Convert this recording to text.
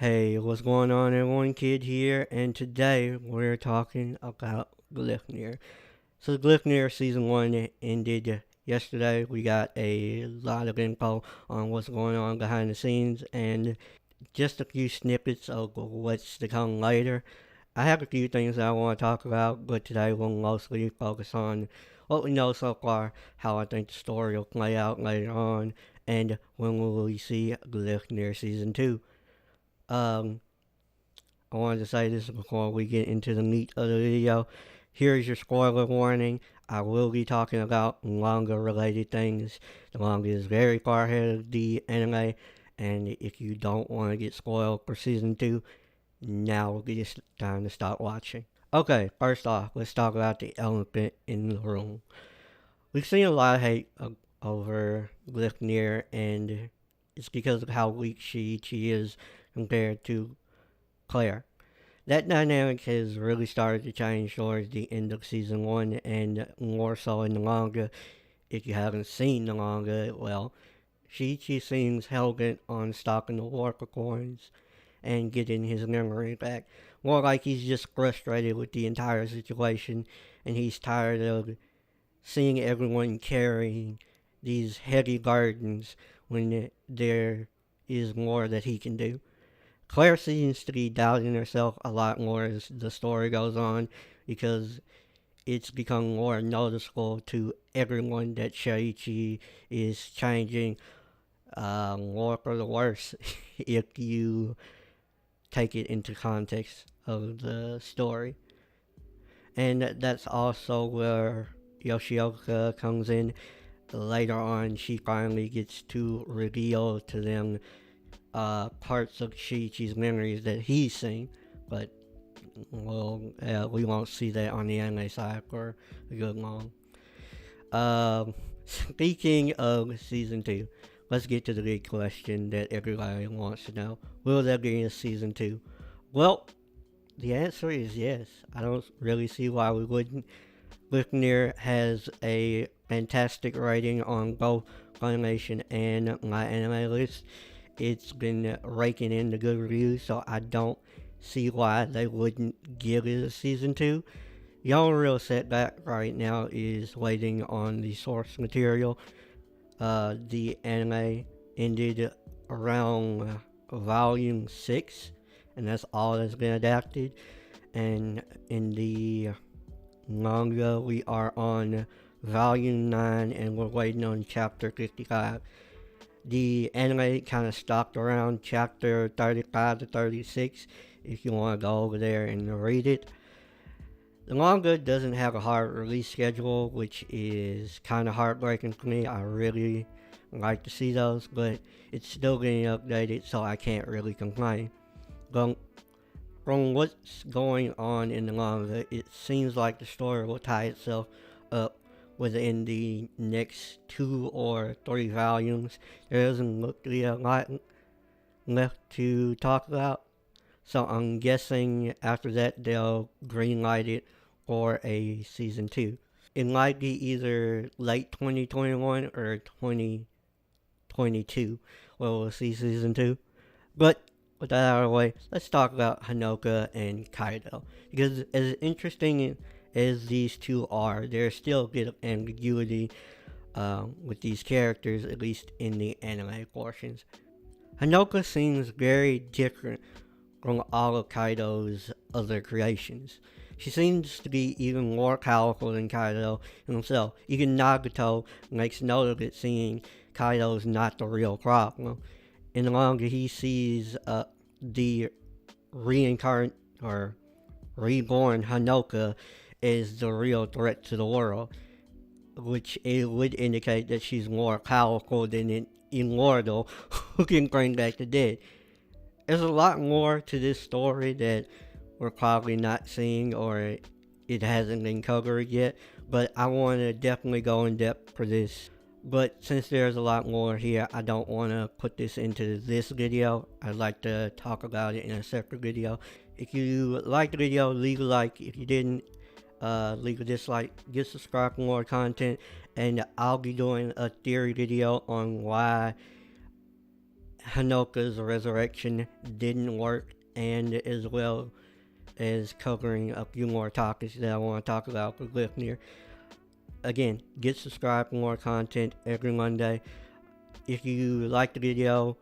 Hey, what's going on everyone? Kid here, and today we're talking about Gleipnir. So Gleipnir season 1 ended yesterday. We got a lot of info on what's going on behind the scenes and just a few snippets of what's to come later. I have a few things that I want to talk about, but today we'll mostly focus on what we know so far, how I think the story will play out later on, and when will we see Gleipnir season 2. Um, I wanted to say this before we get into the meat of the video. Here's your spoiler warning. I will be talking about manga related things. The manga is very far ahead of the anime, and if you don't want to get spoiled for season 2, now will be the time to stop watching. Okay, first off, let's talk about the elephant in the room. We've seen a lot of hate over Gleipnir, and it's because of how weak she is compared to Claire. That dynamic has really started to change towards the end of season 1 and more so in the manga. If you haven't seen the manga, well, Shiichi seems hell-bent on stalking the Walker coins and getting his memory back. More like he's just frustrated with the entire situation and he's tired of seeing everyone carrying these heavy gardens when there is more that he can do. Claire seems to be doubting herself a lot more as the story goes on because it's become more noticeable to everyone that Shaiichi is changing more for the worse if you take it into context of the story. And that's also where Yoshioka comes in. Later on, she finally gets to reveal to them parts of Shiichi's memories that he's seen, but we won't see that on the anime side for a good long. Speaking of season 2, let's get to the big question that everybody wants to know. Will there be a season 2? Well, the answer is yes. I don't really see why we wouldn't. Gleipnir has a fantastic rating on both Funimation and my anime list. It's been raking in the good reviews, so I don't see why they wouldn't give it a season 2. The only real setback right now is waiting on the source material. The anime ended around volume 6, and that's all that's been adapted. And in the manga, we are on volume 9, and we're waiting on chapter 55. The anime kind of stopped around chapter 35 to 36 if you want to go over there and read it. The manga doesn't have a hard release schedule, which is kind of heartbreaking for me. I really like to see those, but it's still getting updated, so I can't really complain. But from what's going on in the manga, it seems like the story will tie itself up within the next 2 or 3 volumes. There doesn't look to be a lot left to talk about, so I'm guessing after that they'll greenlight it for a season 2. It might be either late 2021 or 2022 where we'll see season 2. But with that out of the way, let's talk about Honoka and Kaito. Because as interesting as these two are, there's still a bit of ambiguity with these characters, at least in the anime portions. Honoka seems very different from all of Kaito's other creations. She seems to be even more powerful than Kaito himself. Even Nagato makes note of it, seeing Kaito's not the real problem. In the manga, he sees the reborn Honoka as the real threat to the world, which it would indicate that she's more powerful than an immortal who can bring back the dead. There's a lot more to this story that we're probably not seeing or it hasn't been covered yet, but I want to definitely go in depth for this. But since there's a lot more here, I don't want to put this into this video. I'd like to talk about it in a separate video. If you liked the video, leave a like. If you didn't, leave a dislike. Get subscribed for more content, and I'll be doing a theory video on why Honoka's resurrection didn't work, and as well as covering a few more topics that I want to talk about for Gleipnir. Again, get subscribed for more content every Monday. If you like the video,